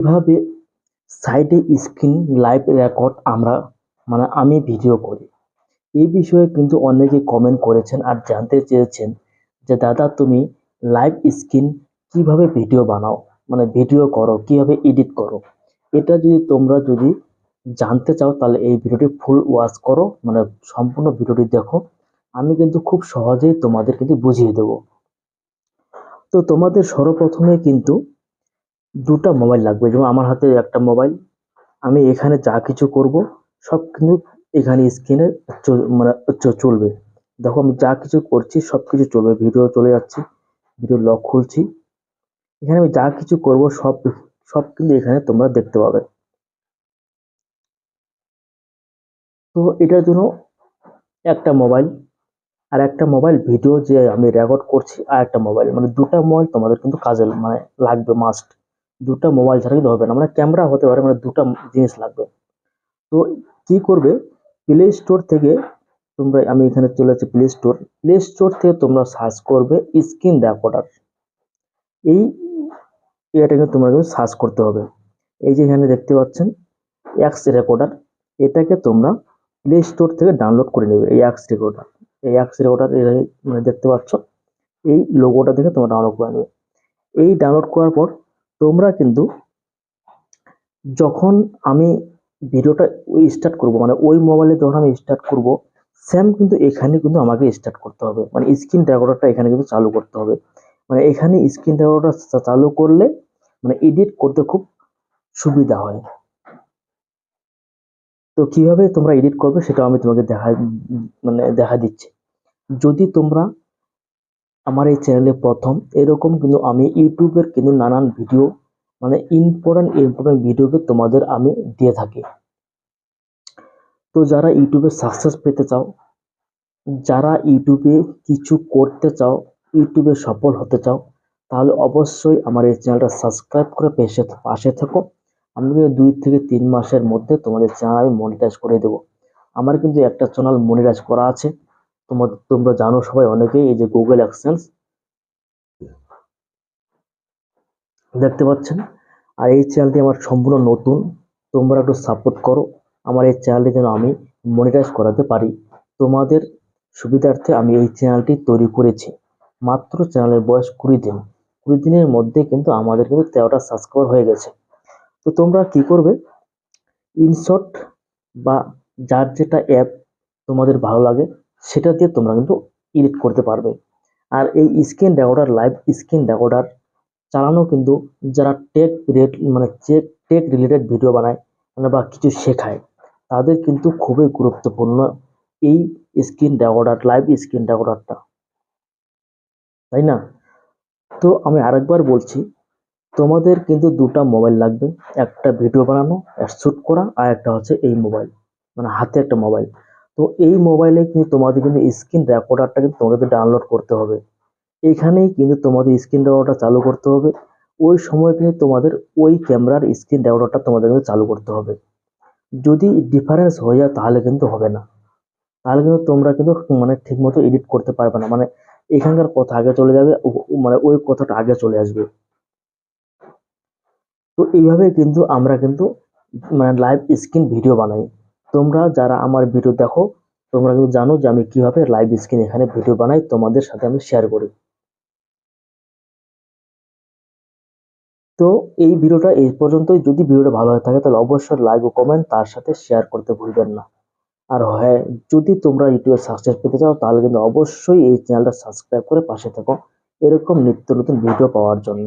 কিভাবে সাইডে screen live record আমি ভিডিও করি। এই বিষয়ে কিন্তু অনেকে কমেন্ট করেছেন আর জানতে চেয়েছেন যে দাদা তুমি লাইভ স্ক্রিন কিভাবে ভিডিও বানাও, মানে ভিডিও করো, কিভাবে এডিট করো। এটা তোমরা যদি জানতে চাও তাহলে এই ভিডিওটি ফুল ওয়াচ করো, মানে সম্পূর্ণ ভিডিওটি দেখো। আমি কিন্তু খুব সহজেই তোমাদের কিন্তু বুঝিয়ে দেবো। তো তোমাদের সর্বপ্রথমে কিন্তু দুটা মোবাইল লাগবে, যেমন আমার হাতে একটা মোবাইল। আমি এখানে যা কিছু করব সব কিন্তু এখানে স্ক্রিনে চলবে। দেখো আমি যা কিছু করছি সব কিছু চলবে, ভিডিও চলে যাচ্ছে, ভিডিও লক খুলছি। এখানে আমি যা কিছু করব সব সব কিন্তু এখানে তোমরা দেখতে পাবে। তো এটার জন্য একটা মোবাইল, আর একটা মোবাইল ভিডিও যে আমি রেকর্ড করছি, আর একটা মোবাইল, মানে দুটা মোবাইল তোমাদের কিন্তু কাজে লাগবে মাস্ট। দুটা মোবাইল ছাড়া কিন্তু হবে না, মানে ক্যামেরা হতে পারে, মানে দুটা জিনিস লাগবে। তো কি করবে, প্লে স্টোর থেকে আমি এখানে চলে যাচ্ছি প্লে স্টোর থেকে তোমরা সার্চ করবে স্ক্রিন রেকর্ডার। এই এটাকে তোমরা কিন্তু সার্চ করতে হবে। এই যে এখানে দেখতে পাচ্ছেন এক্স রেকর্ডার, এটাকে তোমরা প্লে স্টোর থেকে ডাউনলোড করে নেবে। এই এক্স রেকর্ডার মানে দেখতে পাচ্ছ, এই লোগোটা দেখে তোমরা ডাউনলোড করে নেবে। এই ডাউনলোড করার পর তোমরা কিন্তু যখন আমি ভিডিওটা স্টার্ট করব, মানে ওই মোবাইলে যখন আমি স্টার্ট করব, সেম কিন্তু এখানে কিন্তু আমাকে স্টার্ট করতে হবে, মানে স্ক্রিন রেকর্ডারটা এখানে কিন্তু চালু করতে হবে। মানে এখানে স্ক্রিন রেকর্ডার চালু করলে মানে এডিট করতে খুব সুবিধা হয়। তো কিভাবে তোমরা এডিট করবে সেটা আমি তোমাকে দেখা দিচ্ছি। যদি তোমরা আমার এই চ্যানেলে প্রথম, এরকম কিন্তু আমি ইউটিউবের কিন্তু নানান ভিডিও, মানে ইম্পর্টেন্ট ভিডিওকে তোমাদের আমি দিয়ে থাকি। তো যারা ইউটিউবে সাকসেস পেতে চাও, যারা ইউটিউবে কিছু করতে চাও, ইউটিউবে সফল হতে চাও, তাহলে অবশ্যই আমার এই চ্যানেলটা সাবস্ক্রাইব করে পাশে থেকো। আমি 2 থেকে 3 মাসের মধ্যে তোমাদের চ্যানেল আমি মনিটাইজ করে দেবো। আমার কিন্তু একটা চ্যানেল মনিটাইজ করা আছে, তোমরা জানো সবাই অনেকেই, এই যে গুগল অ্যাডসেন্স দেখতে পাচ্ছেন। আর এই চ্যানেলটি আমার সম্পূর্ণ নতুন, তোমরা একটু সাপোর্ট করো আমার এই চ্যানেলটি যেন আমি মনিটাইজ করাতে পারি। তোমাদের সুবিধার্থে আমি এই চ্যানেলটি তৈরি করেছি। মাত্র চ্যানেলের বয়স 20 দিন, 20 দিনের মধ্যে কিন্তু আমাদের কিন্তু 13টা সাবস্ক্রাইবার হয়ে গেছে। তো তোমরা কি করবে, ইনশট বা যার যেটা অ্যাপ তোমাদের ভালো লাগে সেটা দিয়ে তোমরা কিন্তু এডিট করতে পারবে। আর এই screen recorder, live screen recorder চালানো কিন্তু যারা টেক রিলেটেড ভিডিও বানায়, মানে বা কিছু শেখায়, তাদের কিন্তু খুবই গুরুত্বপূর্ণ এই স্ক্রিন রেকর্ডার, লাইভ স্ক্রিন রেকর্ডারটা, তাই না? তো আমি আরেকবার বলছি, তোমাদের কিন্তু দুটা মোবাইল লাগবে, একটা ভিডিও বানানো শ্যুট করা, আর একটা হচ্ছে এই মোবাইল, মানে হাতে একটা মোবাইল। তো এই মোবাইলে কিন্তু তোমাদের কিন্তু স্ক্রিন রেকর্ডারটা কিন্তু তোমাদের ডাউনলোড করতে হবে। এইখানেই কিন্তু তোমাদের স্ক্রিন রেকর্ডারটা চালু করতে হবে। ওই সময় কিন্তু তোমাদের ওই ক্যামেরার স্ক্রিন রেকর্ডারটা তোমাদের কিন্তু চালু করতে হবে। যদি ডিফারেন্স হয়ে যায় তাহলে কিন্তু হবে না, তাহলে কিন্তু তোমরা কিন্তু মানে ঠিক মতো এডিট করতে পারবে না, মানে এখানকার কথা আগে চলে যাবে, মানে ওই কথাটা আগে চলে আসবে। তো এইভাবে কিন্তু আমরা কিন্তু মানে লাইভ স্ক্রিন ভিডিও বানাই। তোমরা যারা আমার ভিডিও দেখো, তোমরা কিন্তু জানো যে আমি কিভাবে লাইভ স্ক্রিন এখানে ভিডিও বানাই, তোমাদের সাথে আমি শেয়ার করি। তো এই ভিডিওটা এই পর্যন্তই। যদি ভিডিওটা ভালো হয়ে থাকে তাহলে অবশ্যই লাইক ও কমেন্ট তার সাথে শেয়ার করতে ভুলবেন না। আর হ্যাঁ, যদি তোমরা ইউটিউবে সাকসেস পেতে চাও তাহলে কিন্তু অবশ্যই এই চ্যানেলটা সাবস্ক্রাইব করে পাশে থাকো, এরকম নিত্য নতুন ভিডিও পাওয়ার জন্য।